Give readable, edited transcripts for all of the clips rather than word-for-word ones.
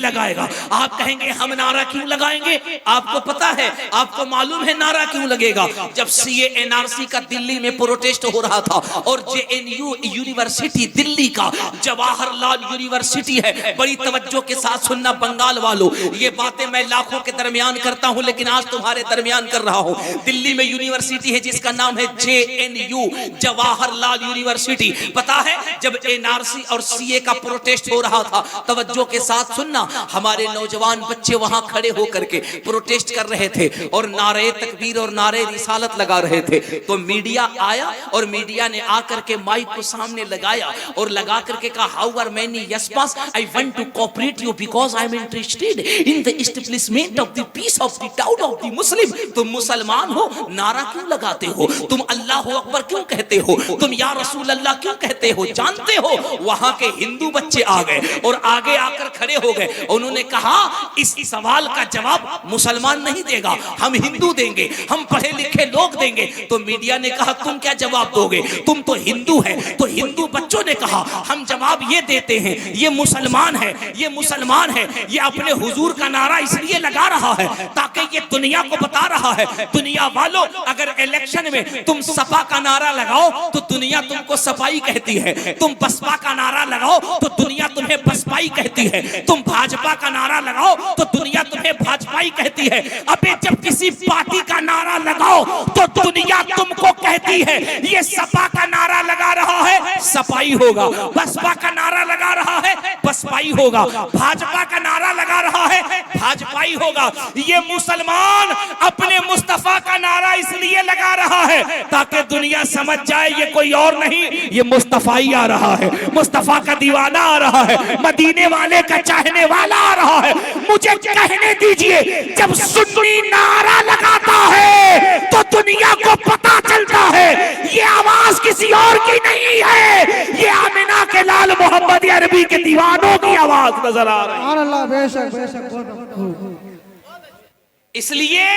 लगाएगा। आप कहेंगे हम नारा क्यों लगाएंगे? आपको पता है, आपको मालूम है नारा क्यों लगेगा? जब सीए एनआरसी का दिल्ली में प्रोटेस्ट हो रहा था और जेएनयू यूनिवर्सिटी दिल्ली का जवाहरलाल यूनिवर्सिटी है, बड़ी तवज्जो के साथ सुनना बंगाल वालों, ये बातें मैं लाखों के दरमियान करता हूं लेकिन आज तुम्हारे दरमियान कर रहा हूं। दिल्ली में यूनिवर्सिटी है जिसका नाम है जेएनयू, जवाहरलाल यूनिवर्सिटी। पता है जब एनआरसी और सीए का प्रोटेस्ट हो रहा था, तवज्जो के साथ सुनना, हमारे नौजवान बच्चे वहां खड़े होकर के प्रोटेस्ट कर रहे थे और नारे तकबीर और नारे रिसालत लगा रहे थे। तो मीडिया आया और मीडिया ने आकर के माइक को सामने लगाया और लगा करके कहा, हाउ आर मेनी यस्पास, I want to cooperate you because I am interested in the establishment of the peace of the town of the Muslim. तुम मुसलमान हो, नारा क्यों लगाते हो? तुम अल्लाह अकबर क्यों कहते हो? तुम या रसूल अल्लाह क्यों कहते हो? जानते हो वहां के हिंदू बच्चे आ गए और आगे आकर खड़े हो गए। उन्होंने कहा इस सवाल का जवाब मुसलमान नहीं देगा, हम हिंदू देंगे, हम पढ़े लिखे लोग देंगे। तो मीडिया ने कहा तुम क्या जवाब दोगे? तुम तो हिंदू है। तो हिंदू बच्चों ने कहा हम जवाब ये देते हैं, ये मुसलमान है, ये मुसलमान है, ये अपने हुजूर का नारा इसलिए लगा रहा है ताकि ये दुनिया को बता रहा है, दुनिया वालों अगर इलेक्शन में तुम सपा का नारा लगाओ तो दुनिया तुमको सपाई कहती है, तुम बसपा का नारा लगाओ तो दुनिया तुम्हें बसपाई कहती है, तुम भाजपा का नारा लगाओ तो दुनिया तुम्हें भाजपाई कहती है। अबे जब किसी पार्टी का नारा लगाओ तो दुनिया तुमको कहती है ये सपा का नारा लगा रहा है, सपाई होगा, बसपा का नारा लगा रहा है, बसपाई होगा, भाजपा का नारा लगा रहा है, भाजपाई होगा। ये मुसलमान अपने मुस्तफा का नारा इसलिए लगा रहा है ताकि दुनिया समझ जाए ये कोई और नहीं, ये मुस्तफाई आ रहा है, मुस्तफा का दीवाना आ रहा है, मदीने वाले का चाहने वाला आ रहा है। मुझे कहने दीजिए जब सुन्नी नारा लगाता है तो दुनिया को पता चलता है ये आवाज किसी और की नहीं है, ये आमिना के लाल मोहम्मद अरबी के दीवानों की आवाज नजर आ रही है। बेशक बेशक। इसलिए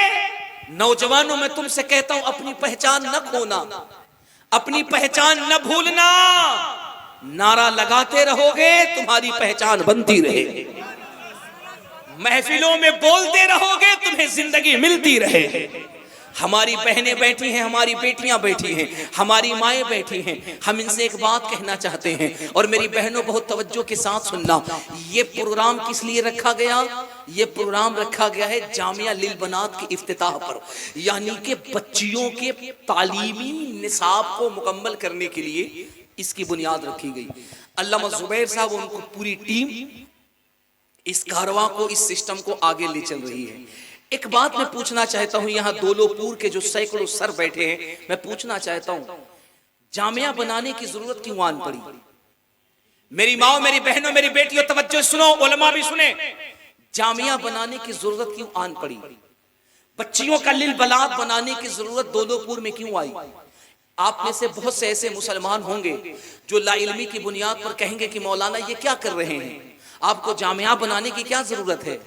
नौजवानों में तुमसे कहता हूं अपनी पहचान न खोना, अपनी पहचान न भूलना। नारा लगाते रहोगे तुम्हारी पहचान बनती रहेगी, महफिलों में बोलते रहोगे तुम्हें जिंदगी मिलती रहे। हमारी बहनें बैठी हैं, हमारी बेटियां बैठी हैं, हमारी माएँ बैठी हैं। हम इनसे एक बात कहना चाहते हैं और मेरी बहनों बहुत तवज्जो के साथ सुनना। ये प्रोग्राम किस लिए रखा गया? ये प्रोग्राम रखा गया है जामिया लिल बनात के इफ्तिताह पर, यानी कि बच्चियों के तालीमी निसाब को मुकम्मल करने के लिए इसकी बुनियाद रखी गई। अल्लामा जुबैर साहब उनको पूरी टीम इस कारवां को, इस सिस्टम को आगे ले चल रही है। एक बात मैं पूछना चाहता हूं, यहाँ दोलोपुर के जो सैकड़ों सर बैठे हैं, मैं पूछना चाहता हूं जामिया बनाने की जरूरत क्यों आन पड़ी? मेरी माओ, मेरी बहनों, मेरी बेटियों तवज्जो सुनो, उलमा भी सुने, जामिया बनाने की जरूरत क्यों आन पड़ी? बच्चियों का लिल बलात बनाने की जरूरत दोलोपुर में क्यों आई? आप में से बहुत से ऐसे मुसलमान होंगे जो लाइल्मी की बुनियाद पर कहेंगे कि मौलाना ये क्या कर रहे हैं, आपको जामिया बनाने की क्या जरूरत है?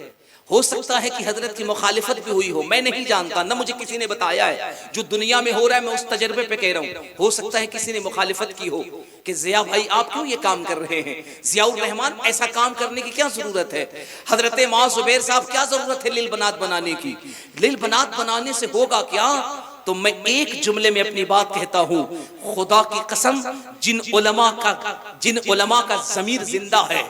हो सकता है कि हजरत की मुखालिफत भी हुई हो, मैं नहीं जानता, ना मुझे किसी ने बताया है। जो दुनिया में हो रहा है मैं उस तजर्बे पे कह रहा हूँ। हो सकता है किसी ने मुखालिफत की हो कि जिया भाई आप क्यों ये काम कर रहे हैं, जियाउर रहमान ऐसा काम करने की क्या जरूरत है, हजरत माँ जुबैर साहब क्या जरूरत है लिल बनात बनाने की? लिल बनात बनाने से होगा क्या? तो मैं एक जुमले में अपनी बात कहता हूं, खुदा की कसम, जिन उलमा का ज़मीर जिंदा है,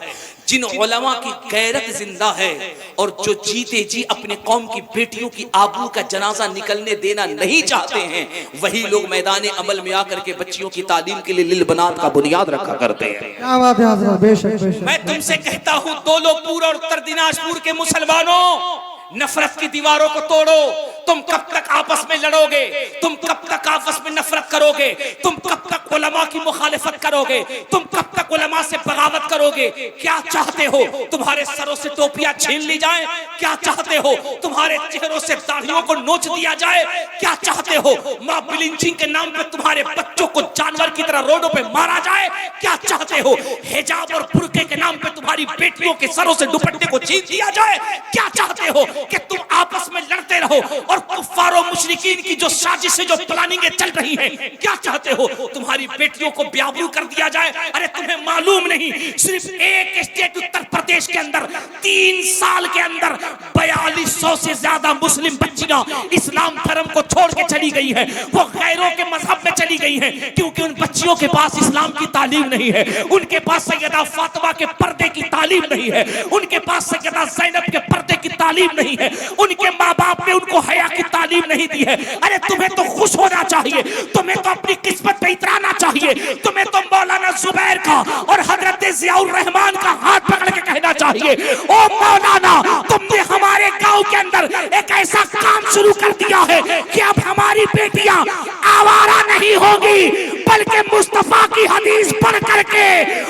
जिन उलमा की गैरत जिंदा है और जो जीते जी अपने कौम की बेटियों की आबरू का जनाजा निकलने देना नहीं चाहते हैं, वही लोग मैदान अमल में आकर के बच्चियों की तालीम के लिए लिल बनात का बुनियाद रखा करते हैं। क्या बात है हज़रत, बेशक बेशक। मैं तुमसे कहता हूं दोलोपुर और उत्तर दिनाजपुर के मुसलमानों, नफरत की दीवारों को तोड़ो। तुम कब तक आपस में लड़ोगे? तुम कब तक आपस में नफरत करोगे? तुम कब तक उलमा की मुखालिफत करोगे? तुम कब तक उलमा से बगावत करोगे? क्या चाहते हो तुम्हारे सरों से टोपियां छीन ली जाए? क्या चाहते हो तुम्हारे चेहरों से दाढ़ियों को नोच दिया जाए? क्या चाहते हो मां बिलिंचिंग के नाम पे तुम्हारे बच्चों को जानवर की तरह रोडों पे मारा जाए? क्या चाहते हो हिजाब और बुर्के के नाम पे तुम्हारी बेटियों के सरों से दुपट्टे को छीन दिया जाए? क्या चाहते हो कि तुम आपस में लड़ते रहो और कुफ्फारों मुशरिकीन की जो साजिशें, जो प्लानिंगें चल रही हैं, क्या चाहते हो? तुम्हारी बेटियों को बेआबरू कर दिया जाए। अरे तुम्हें मालूम नहीं, सिर्फ एक स्टेट उत्तर प्रदेश के अंदर 3 साल के अंदर 4200 से ज्यादा मुस्लिम बच्चियां इस्लाम धर्म को छोड़ के चली गई है। वो गैरों के मजहब में चली गई है, क्योंकि उन बच्चियों के पास इस्लाम की तालीम नहीं है, उनके पास सैयदा फातिमा के पर्दे की तालीम नहीं है, उनके पास सैयदा ज़ैनब के पर्दे की तालीम नहीं है, उनके माँ बाप ने उनको हया की तालीम नहीं दी है। अरे तुम्हें तो खुश होना चाहिए, तुम्हें तो अपनी किस्मत पे इतराना चाहिए, तुम्हें तो मौलाना जुबैर का और हजरत ज़ियाउर रहमान का हाथ पकड़ के कहना चाहिए, ओ मौलाना, तुमने हमारे गांव के अंदर एक ऐसा काम शुरू कर दिया है कि अब हमारी बेटियां आवारा नहीं होगी, बल्कि मुस्तफा की हदीस पढ़ करके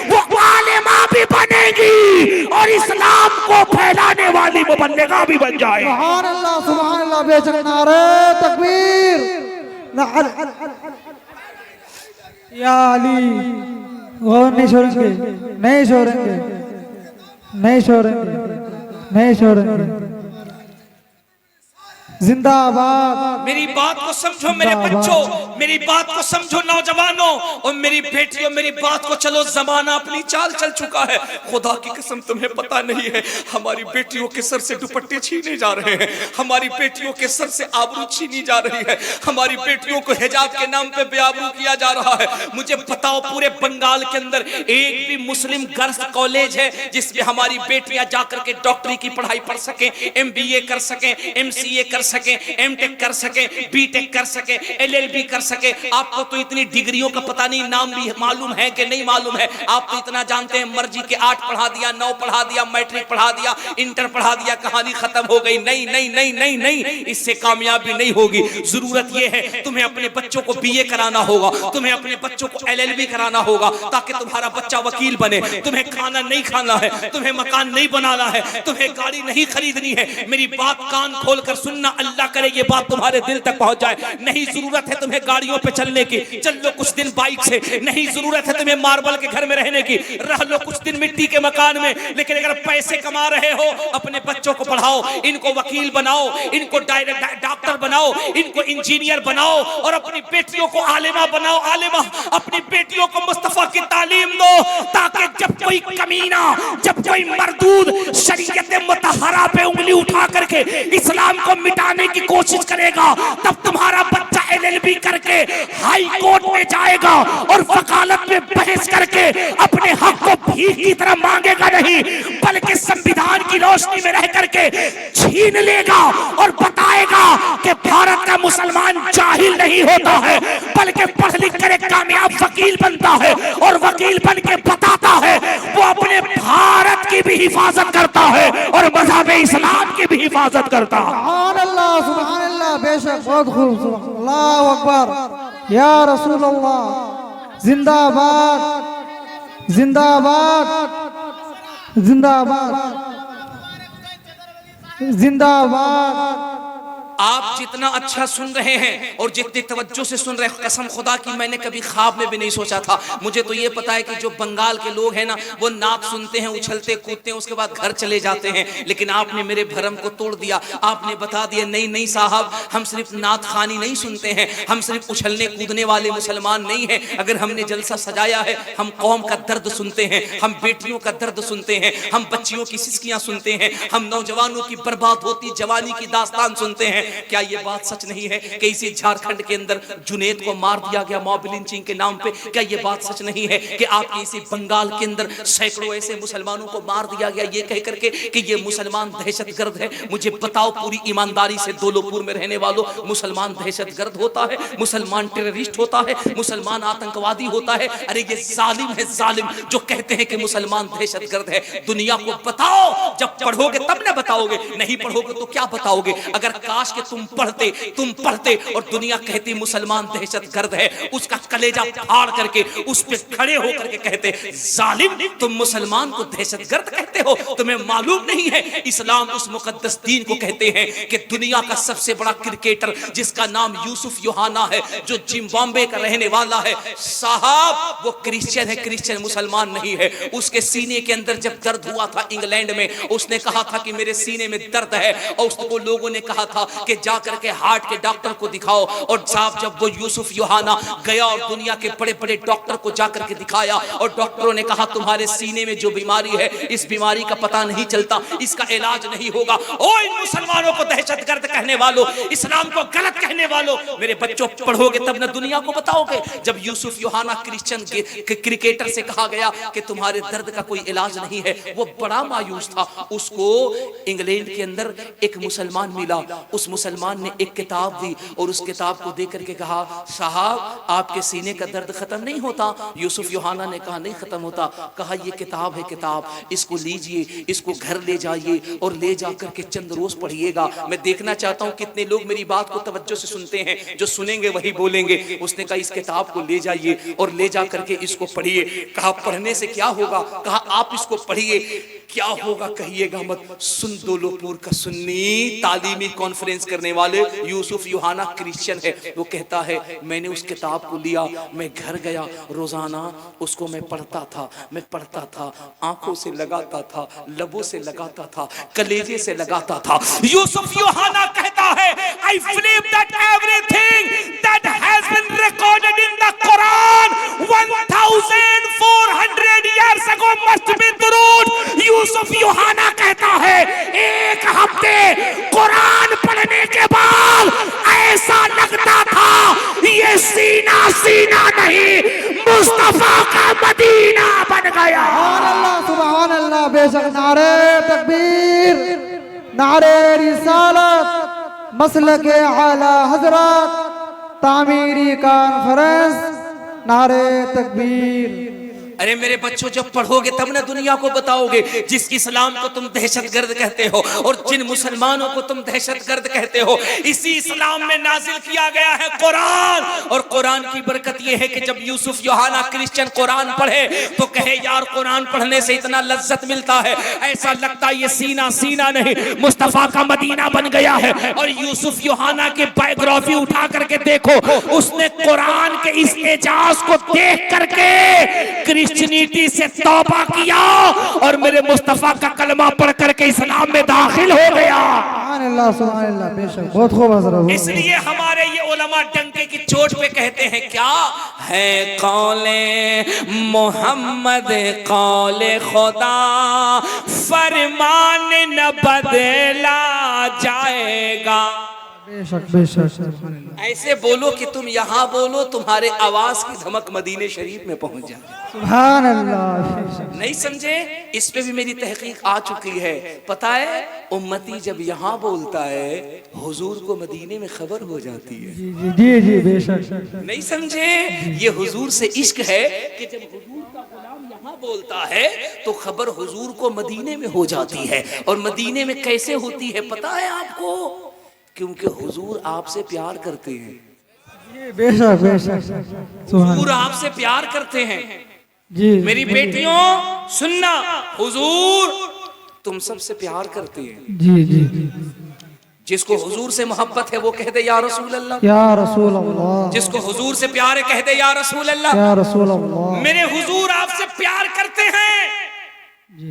वो आलिमा भी बनेगी और इस्लाम को फैलाने वाली मुबल्लिगा भी बन जाए। सुभान अल्लाह, बेशक। नारे तकबीर, या अली। वो नहीं छोड़ेंगे, नहीं छोड़ेंगे, नहीं छोड़ेंगे, नहीं छोड़ेंगे। जिंदाबाद। मेरी बात को समझो मेरे बच्चों, मेरी बात को समझो नौजवानों, और मेरी बेटियों, मेरी बात को चलो। जमाना अपनी चाल चल चुका है। खुदा की कसम तुम्हें पता नहीं है, हमारी बेटियों के सर से दुपट्टे छीने जा रहे हैं, हमारी बेटियों के सर से आबरू छीनी जा रही है, हमारी बेटियों को हिजाब के नाम पे बेआबरू किया जा रहा है। मुझे बताओ, पूरे बंगाल के अंदर एक भी मुस्लिम गर्ल्स कॉलेज है जिसमें हमारी बेटियां जाकर के डॉक्टरी की पढ़ाई पढ़ सके, MBA कर सके, MCA कर सके, M.Tech कर सके, B.Tech कर सके, LLB कर सके? आपको तो इतनी डिग्रियों का पता नहीं, नाम भी मालूम है कि नहीं मालूम है? आप तो इतना जानते हैं, मर्जी के 8 पढ़ा दिया, 9 पढ़ा दिया, मैट्रिक पढ़ा दिया, इंटर पढ़ा दिया, कहानी खत्म हो गई। नहीं नहीं नहीं नहीं नहीं, इससे कामयाबी नहीं होगी। जरूरत यह है तुम्हें अपने बच्चों को BA कराना होगा, तुम्हें अपने बच्चों को LLB कराना होगा, ताकि तुम्हारा बच्चा वकील बने। तुम्हें खाना नहीं खाना है, तुम्हें मकान नहीं बनाना है, तुम्हें गाड़ी नहीं खरीदनी है। मेरी बात कान खोलकर सुनना, अल्लाह करे ये बात तुम्हारे दिल तक पहुंच जाए। नहीं जरूरत है तुम्हें गाड़ियों पे चलने की, चल लो कुछ दिन बाइक से। नहीं जरूरत है तुम्हें मार्बल के घर में रहने की, रह लो कुछ दिन मिट्टी के मकान में। लेकिन अगर पैसे कमा रहे हो, अपने बच्चों को पढ़ाओ, इनको वकील बनाओ, इनको डॉक्टर बनाओ, इनको इंजीनियर बनाओ, और अपनी बेटियों को आलिमा बनाओ। आलिमा, अपनी बेटियों को मुस्तफा की तालीम दो, ताकि जब कोई कमीना, जब कोई मरदूद शरीयत मुतहरा पे उंगली उठा करके इस्लाम को मिटाने की कोशिश करेगा, तब तुम्हारा बच्चा LLB करके हाई कोर्ट में जाएगा और वकालत में बहस करके अपने हक को भीख की तरह मांगेगा नहीं, बल्कि संविधान की रोशनी में रह करके छीन लेगा और बताएगा कि भारत का मुसलमान जाहिल नहीं होता है, बल्कि पढ़ लिख कर एक कामयाब वकील बनता है, और वकील बन के बताता है वो अपने भारत की भी हिफाजत करता है और मज़हब इस्लाम की भी हिफाजत करता है। सुभान अल्लाह, बेशक, बहुत खूब। अल्लाहु अकबर, या रसूल अल्लाह। जिंदाबाद, जिंदाबाद, जिंदाबाद, जिंदाबाद। आप जितना अच्छा सुन रहे हैं और जितनी तवज्जो से सुन रहे हैं, कसम खुदा की मैंने कभी ख्वाब में भी नहीं सोचा था। मुझे तो ये पता है कि जो बंगाल के लोग हैं ना, वो नात सुनते हैं, उछलते कूदते हैं, उसके बाद घर चले जाते हैं। लेकिन आपने मेरे भरम को तोड़ दिया, आपने बता दिया नहीं नहीं साहब, हम सिर्फ नात खानी नहीं सुनते हैं, हम सिर्फ उछलने कूदने वाले मुसलमान नहीं हैं। अगर हमने जलसा सजाया है, हम कौम का दर्द सुनते हैं, हम बेटियों का दर्द सुनते हैं, हम बच्चियों की सिसकियां सुनते हैं, हम नौजवानों की बर्बाद होती जवानी की दास्तान सुनते हैं। क्या ये बात सच नहीं है कि इसी झारखंड के अंदर जुनेद को मार दिया गया मॉब लिंचिंग के नाम पे? क्या ये बात सच नहीं है कि आपके इसी बंगाल के अंदर सैकड़ों ऐसे मुसलमानों को मार दिया गया ये कह करके कि ये मुसलमान दहशतगर्द है? मुझे बताओ पूरी ईमानदारी से, दोलोपुर में रहने वालों, मुसलमान दहशतगर्द होता है, मुसलमान टेररिस्ट होता है, मुसलमान आतंकवादी होता है? अरे ये जालिम है, जालिम, जो कहते हैं कि मुसलमान दहशतगर्द है। दुनिया को बताओ, जब पढ़ोगे तब ना बताओगे, नहीं पढ़ोगे तो क्या बताओगे? अगर काश के तुम पढ़ते और दुनिया कहती मुसलमान दहशतगर्द है, उसका कलेजा फाड़ करके उस पे खड़े होकर के कहते जालिम, तुम मुसलमान को दहशतगर्द कहते हो? तुम्हें मालूम नहीं है इस्लाम उस मुकद्दस दीन को कहते हैं कि दुनिया का सबसे बड़ा क्रिकेटर जिसका नाम यूसुफ योहाना है, जो जिम्बाब्वे का रहने वाला है साहब, वो क्रिश्चियन है, क्रिश्चियन मुसलमान नहीं है। उसके सीने के अंदर जब दर्द हुआ था इंग्लैंड में, उसने कहा था कि मेरे सीने में दर्द है, और उसको लोगों ने कहा था कि जा करके हार्ट के डॉक्टर को दिखाओ। और साहब जब वो यूसुफ यूहाना गया और दुनिया के बड़े बड़े डॉक्टर को जा करके दिखाया और डॉक्टरों ने कहा तुम्हारे सीने में जो बीमारी है इस बीमारी का पता नहीं चलता, इसका इलाज नहीं होगा। ओ इन मुसलमानों को दहशतगर्द कहने वालों, इस्लाम को गलत कहने वालों, मेरे बच्चों पढ़ोगे तब न दुनिया को बताओगे। जब यूसुफ यूहाना क्रिश्चियन के क्रिकेटर से कहा गया कि तुम्हारे दर्द का कोई इलाज नहीं है, वो बड़ा मायूस था। उसको इंग्लैंड के अंदर एक मुसलमान मिला, उस मुसलमान ने एक किताब दी और उस किताब को देख करके कहा साहब आपके सीने का दर्द खत्म नहीं होता। यूसुफ यूहाना ने कहा नहीं खत्म होता। कहा ये किताब है, किताब इसको लीजिए, इसको घर ले जाइए और ले जाकर के चंद रोज पढ़िएगा। मैं देखना चाहता हूं कितने लोग मेरी बात को तवज्जो से सुनते हैं, जो सुनेंगे वही बोलेंगे। उसने कहा इस किताब को ले जाइए और ले जा करके इसको पढ़िए। कहा पढ़ने से क्या होगा? कहा आप इसको पढ़िए, क्या होगा कहिएगा मत। सुन दौलतपुर का सुन्नी तालीमी कॉन्फ्रेंस करने वाले यूसुफ यूहाना क्रिश्चियन है, वो कहता है मैंने उस किताब को लिया, मैं घर गया, रोजाना उसको मैं पढ़ता था, आंखों से लगाता था, लबों से लगाता था, कलेजे से लगाता था। यूसुफ यूहाना कहता है I believe that everything that has been recorded in the Quran 1400 years ago must be true। Yusuf यूहाना कहता है एक हफ्ते कुरान पढ़ने के बाद ऐसा लगता था ये सीना सीना नहीं मुस्तफा का मदीना बन गया। सुभान अल्लाह। बेशक नारे तकबीर, नारे रिसालत, मसलके आला हजरत, तामीरी कॉन्फ्रेंस, नारे तकबीर। अरे मेरे बच्चों जब पढ़ोगे तब ना दुनिया को बताओगे। जिस इस्लाम को तुम दहशतगर्द कहते हो और जिन मुसलमानों को तुम दहशतगर्द कहते हो, इसी इस्लाम में नाजिल किया गया है कुरान। और कुरान की बरकत यह है कि जब यूसुफ यूहाना क्रिश्चियन कुरान पढ़े तो कहे यार कुरान पढ़ने से इतना लज्जत मिलता है, ऐसा लगता है ये सीना सीना नहीं मुस्तफा का मदीना बन गया है। और यूसुफ यूहाना की बायोग्राफी उठा करके देखो, उसने कुरान के इस एजाज को देख करके क्रिश्चियनिटी से तौबा किया और मेरे मुस्तफा का कलमा पढ़ करके इस्लाम में दाखिल हो गया। सुभान अल्लाह। बेशक बहुत खूब हज़रत। इसलिए हमारे ये उलमा डंके की चोट पे कहते हैं क्या है कौले मोहम्मद कौले खुदा फरमान न बदला जाएगा। बेशक बेशक। ऐसे बोलो कि तुम यहाँ बोलो, तुम्हारे आवाज की धमक मदीने शरीफ में पहुंच जाए। सुभान अल्लाह। नहीं समझे? इस पे भी मेरी तहकीक आ चुकी है। पता है उम्मती जब यहाँ बोलता है हुजूर को मदीने में खबर हो जाती है। जी जी बेशक। नहीं समझे? ये हुजूर से इश्क है कि जब हुजूर का गुलाम यहाँ बोलता है तो खबर हुजूर को मदीने में हो जाती है। और मदीने में कैसे होती है पता है आपको? क्योंकि हुजूर आपसे प्यार करते हैं। बेशक बेशक। हुजूर आपसे प्यार करते हैं। जी मेरी बेटियों सुनना, हुजूर तुम सबसे प्यार करते हैं। जी जी। जिसको हुजूर से मोहब्बत है वो कह दे या रसूल अल्लाह। या रसूल अल्लाह। जिसको हुजूर से प्यार है कह दे या रसूल अल्लाह। या रसूल अल्लाह। मेरे हुजूर आपसे प्यार करते हैं। जी।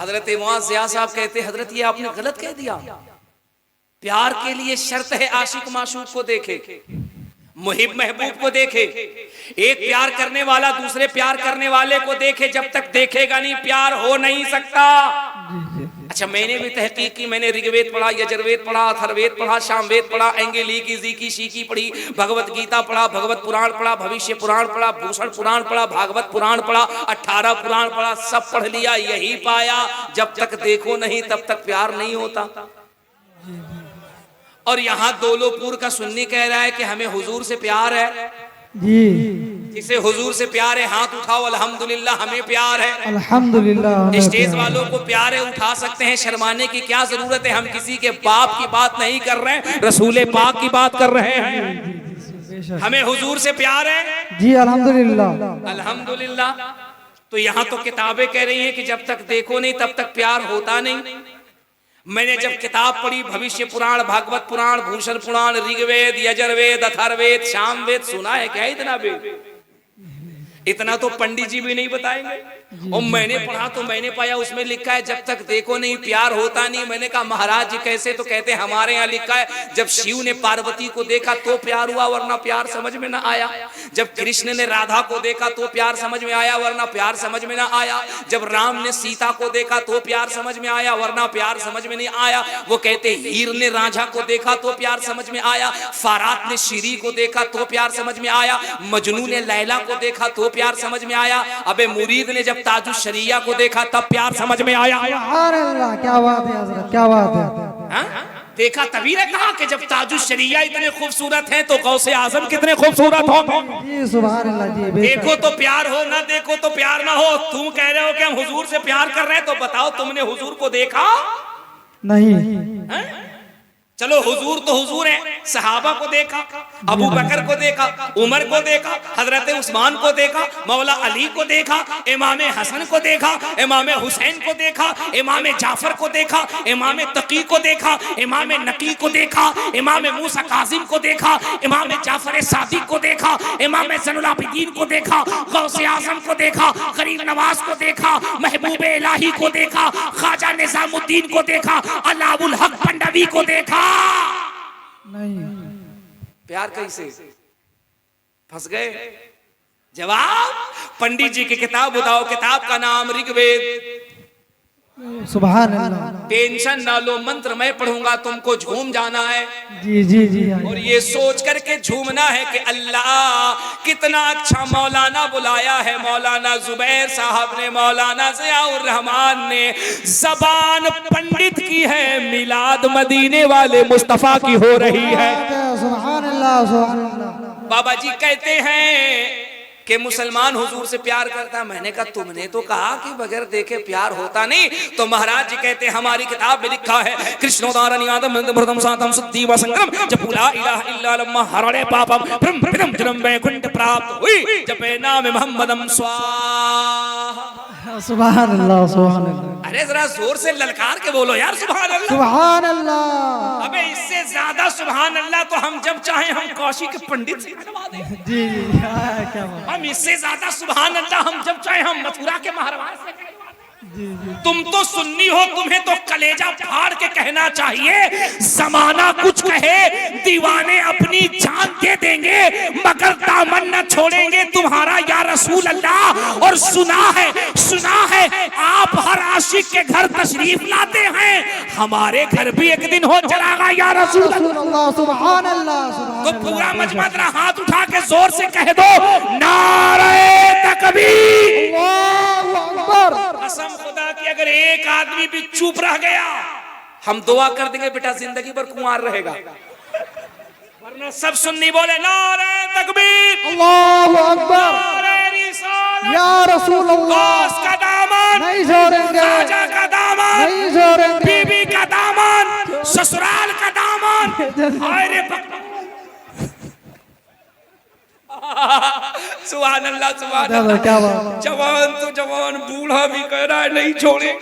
हजरत मुआज़ ज़िया साहब कहते हजरत ये आपने गलत कह दिया। प्यार के लिए शर्त है आशिक माशूक को देखे, मुहिब महबूब को देखे। एक प्यार करने वाला दूसरे प्यार करने वाले को देखे, जब तक देखेगा नहीं प्यार हो नहीं सकता। अच्छा मैंने भी तहकीक की, मैंने ऋग्वेद पढ़ा, यजुर्वेद पढ़ा, अथर्ववेद पढ़ा, सामवेद पढ़ा, एंगेली की जी की शी की पढ़ी, भगवत गीता पढ़ा, भगवत पुराण पढ़ा, भविष्य पुराण पढ़ा, भूषण पुराण पढ़ा, भागवत पुराण पढ़ा, 18 पुराण पढ़ा, सब पढ़ लिया। यही पाया जब तक देखो नहीं तब तक प्यार नहीं होता। और यहाँ दौलतपुर का सुन्नी कह रहा है कि हमें हुजूर से प्यार है। जी। जिसे हुजूर से प्यार है हाथ उठाओ, अल्हम्दुलिल्लाह हमें प्यार है। अल्हम्दुलिल्लाह। स्टेज वालों को प्यार है, उठा सकते हैं, शर्माने की क्या जरूरत है। हम किसी के बाप की बात नहीं कर रहे हैं, रसूले पाक की बात कर रहे हैं। हमें हुजूर से प्यार है। जी अल्हम्दुलिल्लाह। अल्हम्दुलिल्लाह। तो यहाँ तो किताबें कह रही हैं कि जब तक देखो नहीं तब तक प्यार होता नहीं। मैंने जब किताब पढ़ी भविष्य पुराण, भागवत पुराण, भूषण पुराण, ऋग्वेद, यजुर्वेद, अथर्ववेद, सामवेद, सुना है क्या इतना वेद? इतना तो पंडित जी भी नहीं बताएंगे। और मैंने पढ़ा तो मैंने पाया उसमें लिखा है जब तक देखो नहीं प्यार होता नहीं। मैंने कहा महाराज जी कैसे? तो कहते हैं हमारे यहाँ लिखा है जब शिव ने पार्वती को देखा तो प्यार हुआ वरना प्यार समझ में ना आया। जब कृष्ण ने राधा को देखा तो प्यार समझ में आया वरना प्यार समझ में ना आया। जब राम ने सीता को देखा तो प्यार समझ में आया वरना प्यार समझ में नहीं आया। वो कहते हीर ने रांझा को देखा तो प्यार समझ में आया, फारात ने शीरी को देखा तो प्यार समझ में आया, मजनू ने लैला को देखा तो प्यार समझ में आया, अबे मुरीद ने जब ताजु शरिया को देखा तब प्यार समझ में आया। सुभान अल्लाह, क्या बात है हजरत, क्या बात है। हाँ? देखा तभी ने कहा कि जब ताजु शरिया इतने खूबसूरत हैं तो गौसे आजम कितने खूबसूरत होंगे। जी सुभान अल्लाह जी। देखो तो प्यार हो, ना देखो तो प्यार ना हो। तुम कह रहे हो कि हम हुजूर से प्यार कर रहे हैं, तो बताओ तुमने हुजूर को देखा नहीं? चलो हुजूर तो हुजूर है, सहाबा को देखा, अबू बकर को देखा, उमर को देखा, हजरत उस्मान को देखा, मौला अली को देखा, इमाम हसन को देखा, इमाम हुसैन को देखा, इमाम जाफर को देखा, इमाम तकी को देखा, इमाम नकी को देखा, इमाम मूसा काजिम को देखा, इमाम जाफर सादिक को देखा, इमाम ज़ैनुल आबिदीन को देखा, गौसे आज़म को देखा, गरीब नवाज को देखा, महबूब इलाही को देखा, ख्वाजा निजामुद्दीन को देखा, अलाउल हक पंडवी को देखा। नहीं। प्यार कैसे? फंस गए। जवाब पंडित जी की किताब बताओ, किताब का नाम ऋग्वेद। सुभान अल्लाह। टेंशन ना लो, मंत्र मैं पढ़ूंगा, तुमको झूम जाना है। जी जी जी। और ये सोच करके झूमना है कि अल्लाह कितना अच्छा मौलाना बुलाया है। मौलाना जुबैर साहब ने, मौलाना ज़ियाउर रहमान ने जबान पंडित की है, मिलाद मदीने वाले मुस्तफा की हो रही है। सुभान अल्लाह, सुभान अल्लाह। बाबा जी कहते हैं कि मुसलमान हुजूर से प्यार करता है। मैंने कहा तुमने तो कहा कि बगैर देखे प्यार होता नहीं। तो महाराज जी कहते हैं हमारी किताब में लिखा है कृष्णोदारणी आदम प्रथम सातम सुद्धि व संगम जपुला इलाहा इल्ला अल्लाह हरणे पापम ब्रह्म प्रथम जन्म वैकुंठ प्राप्त हुई जपे नाम मोहम्मदम स्वाहा। सुभान अल्लाह, सुभान अल्लाह। अरे जरा जोर से ललकार के बोलो यार सुभान अल्लाह। सुभान अल्लाह। अबे इससे ज्यादा सुभान अल्लाह तो हम जब चाहे हम काशी के पंडित से करवा दें। जी जी, क्या बात। हम इससे ज्यादा सुभान अल्लाह हम जब चाहे हम मथुरा के महाराज से करवा दें। तुम तो सुन्नी हो, तुम्हें तो कलेजा फाड़ के कहना चाहिए जमाना कुछ कहे दीवाने अपनी जान दे देंगे मगर दामन न छोड़ेंगे तुम्हारा या रसूल अल्लाह। और सुना है आप हर आशिक के घर तशरीफ लाते हैं, हमारे घर भी एक दिन हो चलागा या रसूल अल्लाह। सुभान अल्लाह। तो पूरा मजमा जरा हाथ उठा के जोर से कह दो नारे तकबीर। अल्लाहु अकबर। कसम खुदा की अगर एक आदमी भी चुप रह गया हम दुआ कर देंगे बेटा जिंदगी भर कुंवार रहेगा, वरना सब सुन्नी बोले नारे तकबीर, अल्लाहु अकबर, नारे रिसालत, या रसूल अल्लाह। गौस का दामन नहीं छोड़ेंगे, राजा का दामन, नहीं छोड़ेंगे, बीबी का दामन, ससुराल का दामन। अरे सुभान अल्लाह, सुभान अल्लाह। क्या बात। जवान तो जवान, बूढ़ा भी कह रहा है नहीं छोड़े।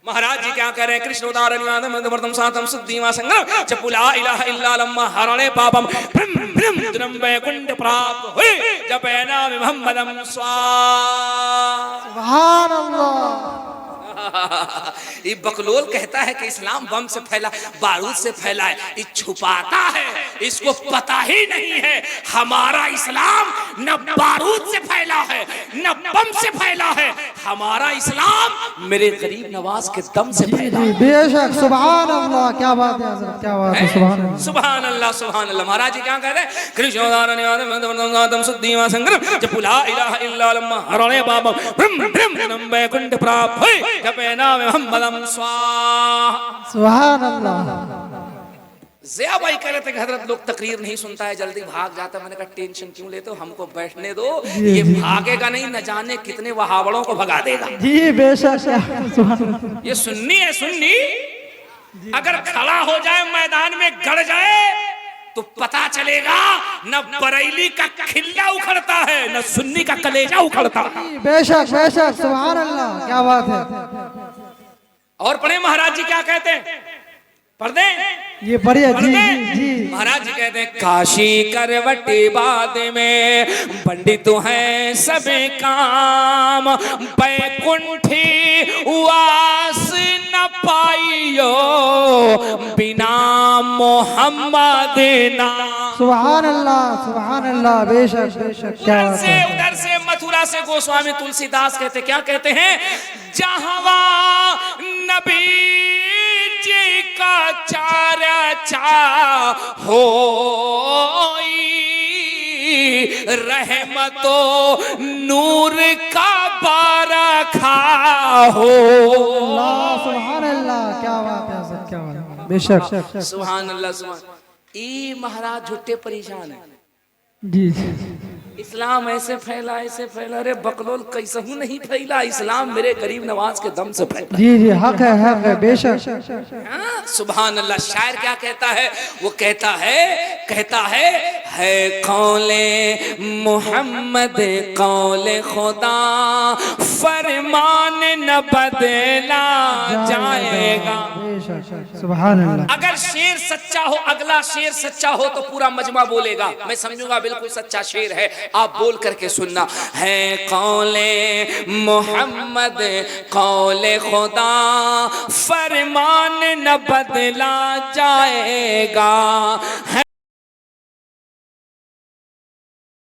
महाराज जी क्या कह रहे हैं कृष्णोदारणी आदम प्रथम सातम सुद्धि व संगम जपुला इलाहा इल्ला अल्लाह हरणे पापम ब्रह्म ब्रह्म जन्म वैकुंठ प्राप्त हुई जपे नाम मोहम्मदम स्वाहा। सुभान अल्लाह। ये बकलोल कहता है कि इस्लाम बम से फैला, बारूद से फैला है, ये छुपाता है, इसको पता ही नहीं है हमारा इस्लाम न बारूद से फैला है न बम से फैला है, हमारा इस्लाम मेरे गरीब नवाज के दम से फैला है। बेशक। सुभान अल्लाह, क्या बात है हज़रत, क्या बात है। सुभान अल्लाह, सुभान अल्लाह, सुभान अल्लाह। महाराज जी क्या कह रहे हैं कृष्णोदारणी आदम सुद्धि व संगम जपुला इलाहा इल्ला अल्लाह हरणे पापम ब्रह्म ब्रह्म जन्म वैकुंठ प्राप्त हुई जपे नाम मोहम्मदम स्वाहा। सुभान अल्लाह। ज़िया भाई कह रहे थे कि हजरत लोग तकरीर नहीं सुनता है, जल्दी भाग जाता है। मैंने कहा टेंशन क्यों लेते हो, हमको बैठने दो, ये भागेगा नहीं, न जाने कितने वहावड़ों को भगा देगा। जी बेशक। ये सुन्नी है, सुन्नी अगर खड़ा हो जाए मैदान में गड़ जाए तो पता चलेगा न बरेली का खिल्ला उखड़ता है न सुन्नी का कलेजा उखड़ता। बेशक बेशक। सुभान अल्लाह, क्या बात है। और पढ़े महाराज जी क्या कहते हैं, पढ़ दें। ये बढ़िया जी पढ़ते? जी जी। महाराज जी कहते हैं काशी करवटी बाद में पंडित है सबे काम, बैकुंठी वास न पाइयो बिना मोहम्मद नाम। सुभान अल्लाह, बेशक बेशक, क्या बात है। उधर से मथुरा से गोस्वामी तुलसीदास कहते क्या कहते हैं, जहवा नबी जी का चारा चा हो रहमतो नूर का बारा खा हो। सुभान अल्लाह, क्या बात है सर, क्या बात है, बेशक। सुभान अल्लाह सुभान। ई महाराज झुट्टे परेशान है। जी जी इस्लाम ऐसे फैला अरे बकलोल कैसहू नहीं फैला, इस्लाम मेरे गरीब नवाज के दम से फैला। जी जी, हक है बेशक। हाँ, सुभान अल्लाह। शायर क्या कहता है, वो कहता है कौले मोहम्मद कौले खुदा फरमान न बदला जाएगा। सुभान अल्लाह। अगर शेर सच्चा हो, अगला शेर सच्चा हो तो पूरा मजमा बोलेगा, मैं समझूंगा बिल्कुल सच्चा शेर है, आप बोल करके सुनना। है कौले मोहम्मद कौले खुदा फरमान न बदला जाएगा, है